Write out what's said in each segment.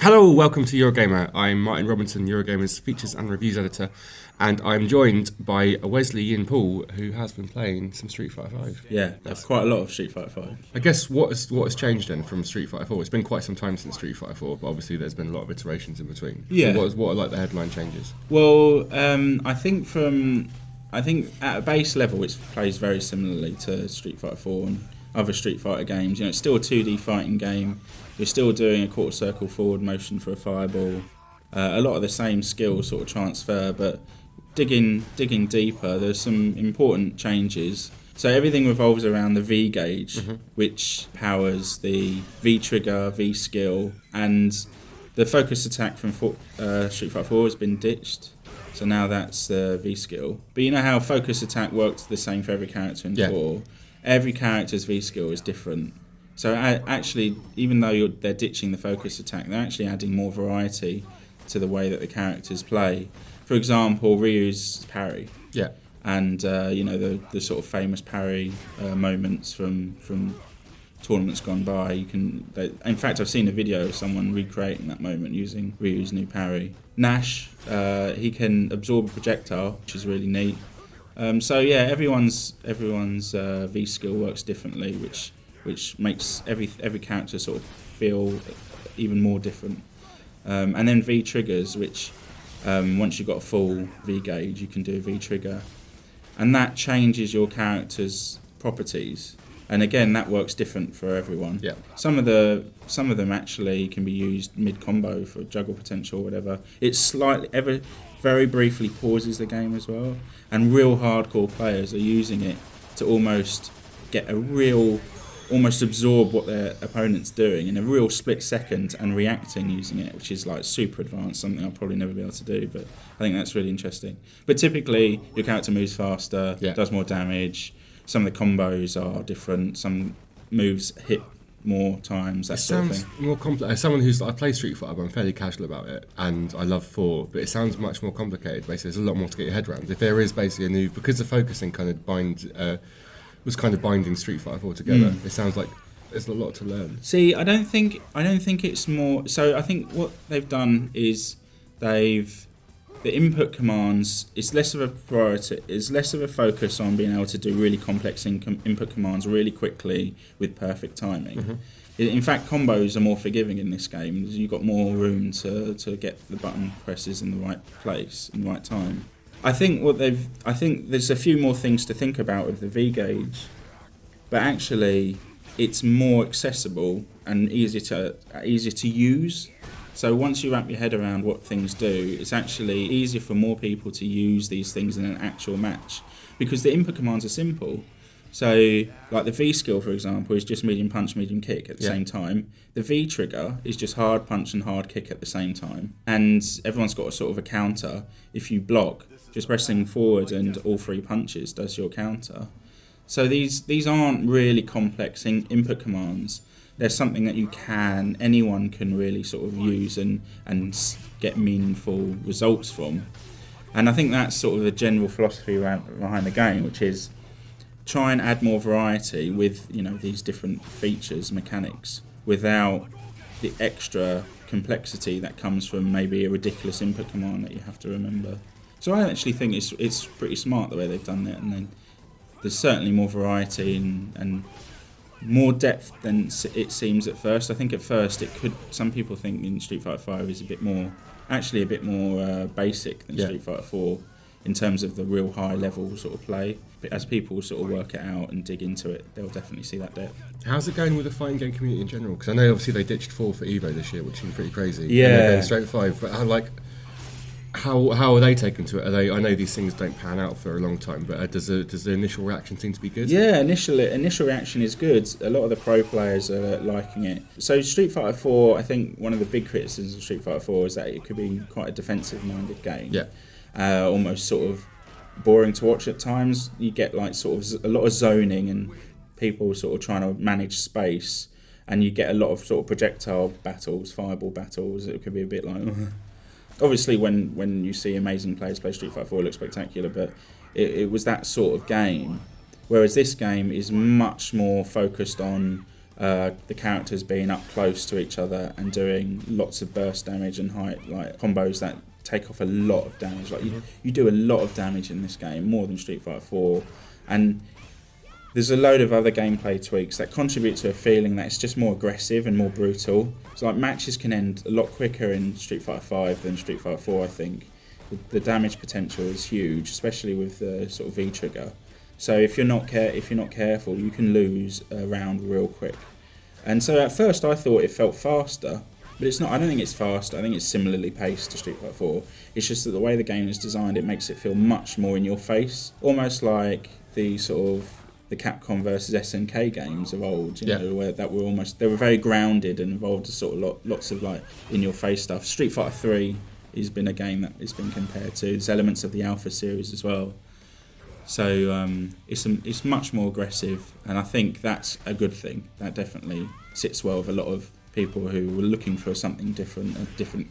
Hello, welcome to Eurogamer. I'm Martin Robinson, Eurogamer's features and reviews editor, and I'm joined by Wesley Yin Paul, who has been playing some Street Fighter 5. Yeah, that's quite a lot of Street Fighter 5. I guess what has changed then from Street Fighter 4? It's been quite some time since Street Fighter 4, but obviously there's been a lot of iterations in between. Yeah. So what are like the headline changes? Well, I think at a base level it plays very similarly to Street Fighter 4 and other Street Fighter games. You know, it's still a 2D fighting game. You're still doing a quarter circle forward motion for a fireball. A lot of the same skills sort of transfer, but digging deeper, there's some important changes. So everything revolves around the V gauge, which powers the V trigger, V skill, and the focus attack from Street Fighter 4 has been ditched. So now that's the V skill. But you know how focus attack worked the same for every character in 4? Every character's V skill is different. So actually, even though they're ditching the focus attack, they're actually adding more variety to the way that the characters play. For example, Ryu's parry. Yeah. And the sort of famous parry moments from tournaments gone by. In fact, I've seen a video of someone recreating that moment using Ryu's new parry. Nash, he can absorb a projectile, which is really neat. So yeah, everyone's V skill works differently, which makes every character sort of feel even more different. And then V triggers, which once you've got a full V gauge, you can do a V trigger, and that changes your character's properties. And again, that works different for everyone. Yeah. Some of them actually can be used mid combo for juggle potential or whatever. It's very briefly pauses the game as well, and real hardcore players are using it to almost absorb what their opponent's doing in a real split second and reacting using it, which is like super advanced, something I'll probably never be able to do, but I think that's really interesting. But typically your character moves faster, does more damage, some of the combos are different, some moves hit more times, that sort of thing. Sounds more complex. As someone I play Street Fighter, but I'm fairly casual about it, and I love 4, but it sounds much more complicated. Basically, there's a lot more to get your head around. If there is basically a new, because the focusing kind of was kind of binding Street Fighter 4 together, it sounds like there's a lot to learn. See, I don't think it's more. So I think what they've done is the input commands, it's less of a priority, it's less of a focus on being able to do really complex input commands really quickly with perfect timing. In fact, combos are more forgiving in this game. You've got more room to get the button presses in the right place, in the right time. I think there's a few more things to think about with the V gauge, but actually it's more accessible and easier to use. So once you wrap your head around what things do, it's actually easier for more people to use these things in an actual match, because the input commands are simple. So like the V skill, for example, is just medium punch, medium kick at the same time. The V trigger is just hard punch and hard kick at the same time. And everyone's got a sort of a counter. If you block, just pressing forward and all 3 punches does your counter. So these aren't really complex input commands. There's something that anyone can really sort of use and get meaningful results from. And I think that's sort of the general philosophy behind the game, which is try and add more variety with, these different features, mechanics, without the extra complexity that comes from maybe a ridiculous input command that you have to remember. So I actually think it's pretty smart the way they've done it, and then there's certainly more variety and more depth than it seems at first. I think at first some people think in Street Fighter 5 is a bit more basic than Street Fighter 4 in terms of the real high level sort of play. But as people sort of work it out and dig into it, they'll definitely see that depth. How's it going with the fighting game community in general? Because I know obviously they ditched 4 for Evo this year, which seemed pretty crazy. Yeah. And they're going straight to 5, but how are they taken to it? I know these things don't pan out for a long time, but does the initial reaction seem to be good? Yeah, initial reaction is good. A lot of the pro players are liking it. So Street Fighter 4, I think one of the big criticisms of Street Fighter 4 is that it could be quite a defensive-minded game. Yeah. Almost sort of boring to watch at times. You get like sort of a lot of zoning and people sort of trying to manage space, and you get a lot of sort of projectile battles, fireball battles. It could be a bit like... Obviously, when you see amazing players play Street Fighter 4, it looks spectacular, but it was that sort of game. Whereas this game is much more focused on the characters being up close to each other and doing lots of burst damage and high like combos that take off a lot of damage. Like you do a lot of damage in this game, more than Street Fighter 4, and there's a load of other gameplay tweaks that contribute to a feeling that it's just more aggressive and more brutal. So like matches can end a lot quicker in Street Fighter 5 than Street Fighter 4, I think. The damage potential is huge, especially with the sort of V trigger. So if you're not careful, you can lose a round real quick. And so at first I thought it felt faster, but it's not. I don't think it's fast. I think it's similarly paced to Street Fighter 4. It's just that the way the game is designed, it makes it feel much more in your face, almost like the sort of the Capcom versus SNK games of old, you know, where that were they were very grounded and involved sort of lots of like in your face stuff. Street Fighter 3 has been a game that has been compared to. There's elements of the Alpha series as well. So it's much more aggressive, and I think that's a good thing. That definitely sits well with a lot of people who were looking for something different,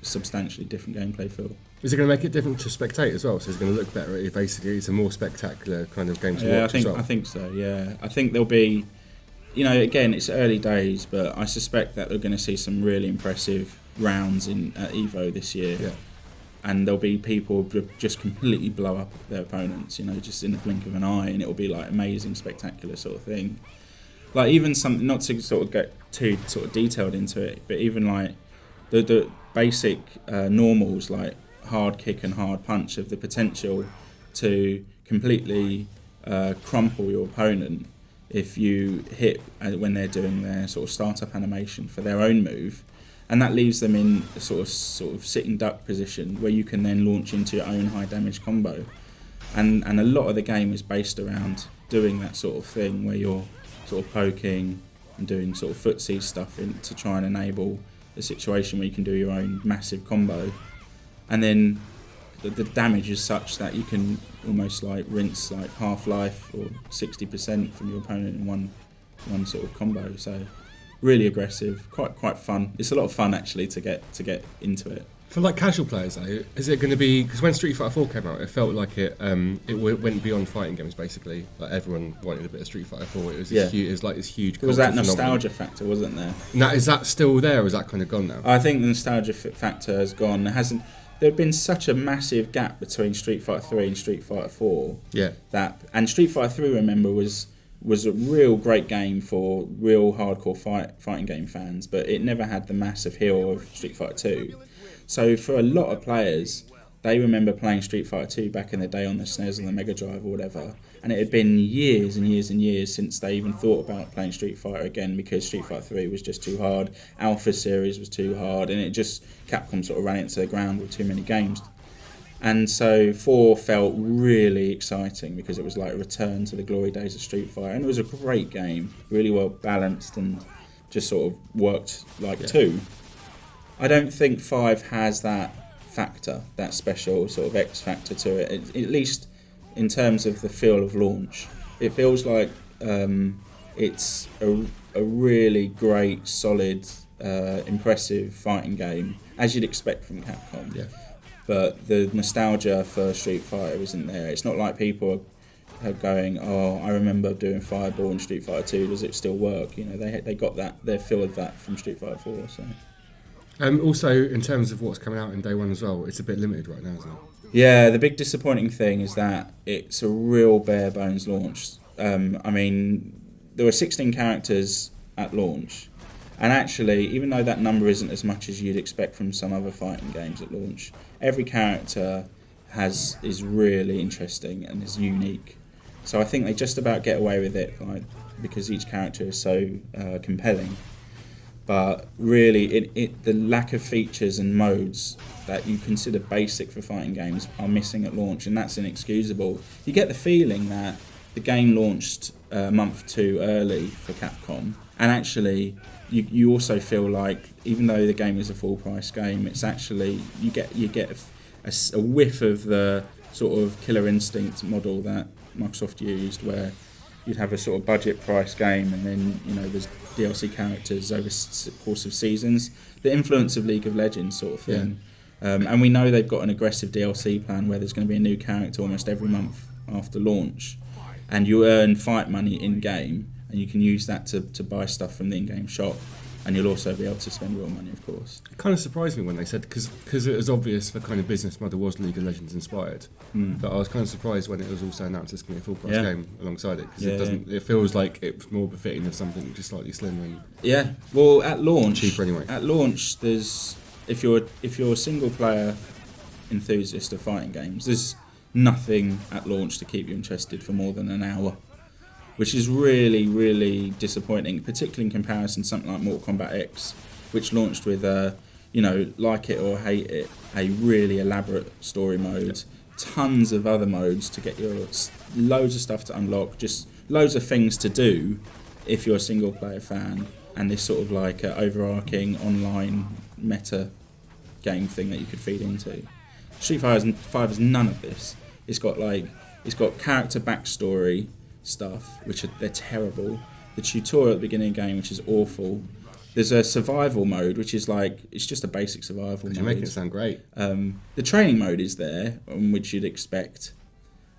substantially different gameplay feel. Is it going to make it different to spectate as well? So it's going to look better. Basically, it's a more spectacular kind of game to watch as well. I think so. Yeah, I think there'll be, you know, again, it's early days, but I suspect that we're going to see some really impressive rounds at Evo this year. Yeah. And there'll be people just completely blow up their opponents, you know, just in the blink of an eye, and it'll be like amazing, spectacular sort of thing. Like even something, not to sort of get too sort of detailed into it, but even like the basic normals like hard kick and hard punch have the potential to completely crumple your opponent if you hit when they're doing their sort of startup animation for their own move. And that leaves them in a sort of sitting duck position where you can then launch into your own high damage combo. And a lot of the game is based around doing that sort of thing where you're sort of poking and doing sort of footsie stuff to try and enable a situation where you can do your own massive combo. And then the damage is such that you can almost like rinse like half-life or 60% from your opponent in one sort of combo. So really aggressive, quite fun. It's a lot of fun actually to get into it. For like casual players though, is it going to be, because when Street Fighter 4 came out, it felt like it went beyond fighting games basically. Like everyone wanted a bit of Street Fighter 4. It was huge. It was like this huge. There was that nostalgia factor, wasn't there? Now is that still there, or is that kind of gone now? I think the nostalgia factor has gone. There'd been such a massive gap between Street Fighter 3 and Street Fighter 4. Yeah. And Street Fighter 3, remember, was a real great game for real hardcore fighting game fans, but it never had the massive appeal of Street Fighter 2. So for a lot of players, they remember playing Street Fighter 2 back in the day on the SNES or the Mega Drive or whatever, and it had been years and years and years since they even thought about playing Street Fighter again, because Street Fighter 3 was just too hard, Alpha series was too hard, and Capcom sort of ran it to the ground with too many games. And so 4 felt really exciting because it was like a return to the glory days of Street Fighter, and it was a great game, really well balanced and just sort of worked like 2. I don't think 5 has that factor, that special sort of X factor to it, at least in terms of the feel of launch. It feels like it's a really great, solid, impressive fighting game, as you'd expect from Capcom. Yeah. But the nostalgia for Street Fighter isn't there. It's not like people are going, oh, I remember doing Fireball in Street Fighter 2, does it still work? You know, they got their fill of that from Street Fighter 4. So. Also, in terms of what's coming out in day one as well, it's a bit limited right now, isn't it? Yeah, the big disappointing thing is that it's a real bare bones launch. I mean, there were 16 characters at launch. And actually, even though that number isn't as much as you'd expect from some other fighting games at launch, every character is really interesting and is unique. So I think they just about get away with it, like, because each character is so compelling. But really, the lack of features and modes that you consider basic for fighting games are missing at launch, and that's inexcusable. You get the feeling that the game launched a month too early for Capcom, and actually you also feel like, even though the game is a full price game, it's actually you get a whiff of the sort of Killer Instinct model that Microsoft used, where you'd have a sort of budget price game, and then, you know, there's DLC characters over the course of seasons. The influence of League of Legends sort of thing. Yeah. And we know they've got an aggressive DLC plan where there's going to be a new character almost every month after launch, and you earn fight money in game, and you can use that to buy stuff from the in-game shop, and you'll also be able to spend real money, of course. It kind of surprised me when they said, because it was obvious the kind of business model was League of Legends inspired, but I was kind of surprised when it was also announced it's going to be a full price game alongside it, because it feels like it's more befitting of something just slightly slimmer and well, at launch, cheaper anyway. At launch, there's if you're a single player enthusiast of fighting games, there's nothing at launch to keep you interested for more than an hour, which is really, really disappointing, particularly in comparison to something like Mortal Kombat X, which launched with, like it or hate it, a really elaborate story mode, tons of other modes to get your loads of stuff to unlock, just loads of things to do if you're a single player fan, and this sort of like overarching online meta game thing that you could feed into. Street Fighter 5 has none of this. It's got character backstory stuff, they're terrible. The tutorial at the beginning of the game, which is awful. There's a survival mode, which is it's just a basic survival mode. You're making it sound great. The training mode is there, which you'd expect,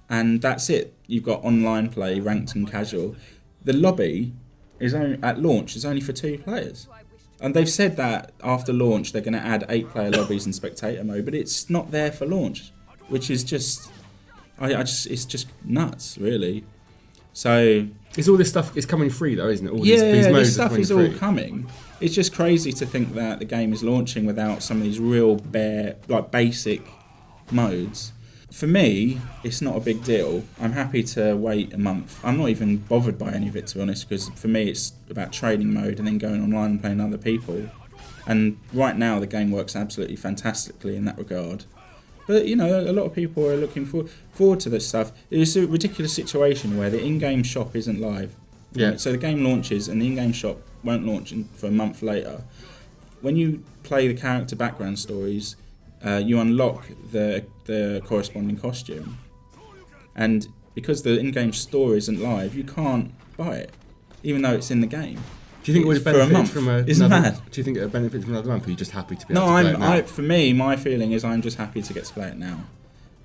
and that's it. You've got online play, ranked and casual. The lobby at launch is only for 2 players. And they've said that after launch they're going to add 8-player lobbies and spectator mode, but it's not there for launch, which is just, it's just nuts, really. So is all this stuff is coming free though, isn't it? All these this stuff is all coming. It's just crazy to think that the game is launching without some of these real bare, basic modes. For me, it's not a big deal. I'm happy to wait a month. I'm not even bothered by any of it, to be honest, because for me it's about training mode and then going online and playing other people. And right now the game works absolutely fantastically in that regard. But, a lot of people are looking forward to this stuff. There's a ridiculous situation where the in-game shop isn't live. Yeah. So the game launches and the in-game shop won't launch for a month later. When you play the character background stories, you unlock the corresponding costume, and because the in-game store isn't live, you can't buy it, even though it's in the game. Do you think it would benefit from Isn't mad? Do you think it would benefit from another month? Or are you just happy to be No, able to play it now? for me, my feeling is I'm just happy to get to play it now.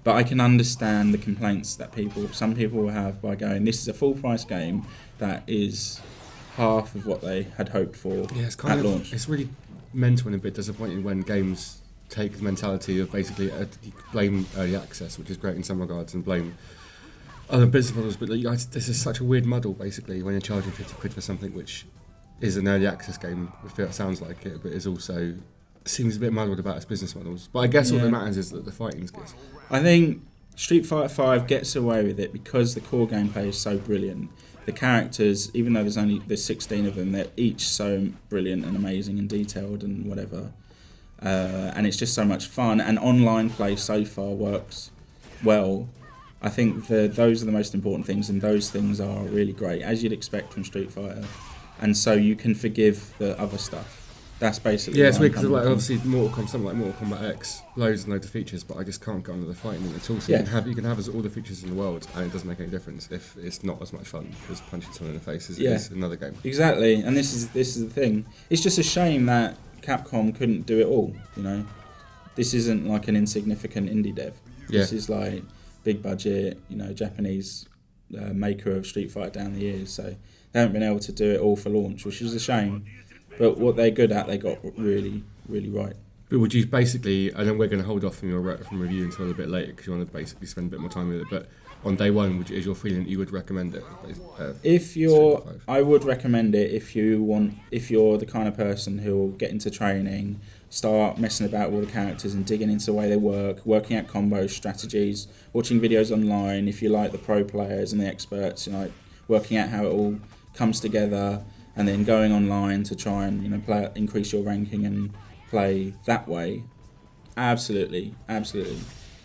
But I can understand the complaints that some people will have by going, this is a full price game that is half of what they had hoped for at launch. It's really mental and a bit disappointing when games take the mentality of basically blame early access, which is great in some regards, and blame other business models. But this is such a weird muddle, basically, when you're charging 50 quid for something which is an early access game. It sounds like it, but is also seems a bit muddled about its business models. But I guess all that matters is that the fighting's good. I think Street Fighter 5 gets away with it because the core gameplay is so brilliant. The characters, even though there's 16 of them, they're each so brilliant and amazing and detailed and whatever. And it's just so much fun. And online play so far works well. I think those are the most important things, and those things are really great, as you'd expect from Street Fighter. And so you can forgive the other stuff. That's basically it's weird because obviously something like Mortal Kombat X, loads and loads of features, but I just can't go under the fighting in it at all. So you can have all the features in the world, and it doesn't make any difference if it's not as much fun as punching someone in the face as it is another game. Exactly, and this is the thing. It's just a shame that Capcom couldn't do it all. This isn't like an insignificant indie dev. This is like big budget, Japanese maker of Street Fighter down the years. So they haven't been able to do it all for launch, which is a shame. But what they're good at, they got really, really right. But would you basically, I know we're going to hold off from review until a bit later because you want to basically spend a bit more time with it, but on day one, is your feeling that you would recommend it? I would recommend it if you're the kind of person who will get into training, start messing about with the characters and digging into the way they work, working out combos, strategies, watching videos online, if you like the pro players and the experts, working out how it all comes together, and then going online to try and increase your ranking and play that way. Absolutely.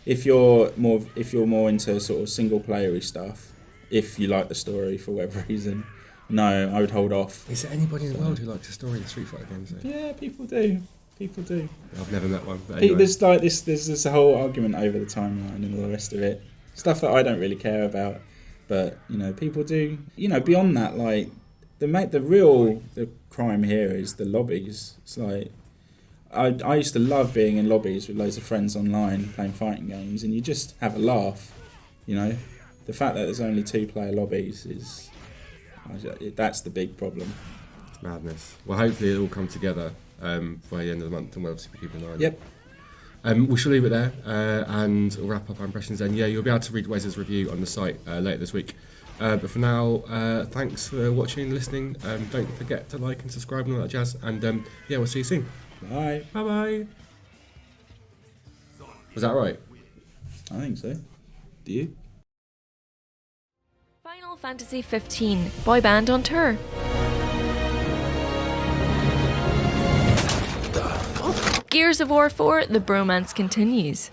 If you're more into sort of single playery stuff, if you like the story for whatever reason, no, I would hold off. Is there anybody in the world who likes the story in Street Fighter games? Though? Yeah, people do. I've never met one. But anyway. There's this whole argument over the timeline and all the rest of it. Stuff that I don't really care about, but people do. Beyond that, like the crime here is the lobbies. It's like I used to love being in lobbies with loads of friends online playing fighting games, and you just have a laugh. The fact that there's only 2-player lobbies is That's the big problem. It's madness. Well, hopefully it'll all come together by the end of the month, and we'll obviously be keeping an eye on it. Yep. We shall leave it there, and we'll wrap up our impressions then. Yeah, you'll be able to read Wes's review on the site later this week. But for now, thanks for watching and listening. Don't forget to like and subscribe and all that jazz. And yeah, we'll see you soon. Bye. Bye-bye. Was that right? I think so. Do you? Final Fantasy 15 boy band on tour. Gears of War 4, the bromance continues.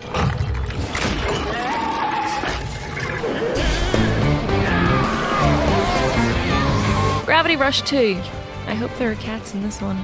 Gravity Rush 2. I hope there are cats in this one.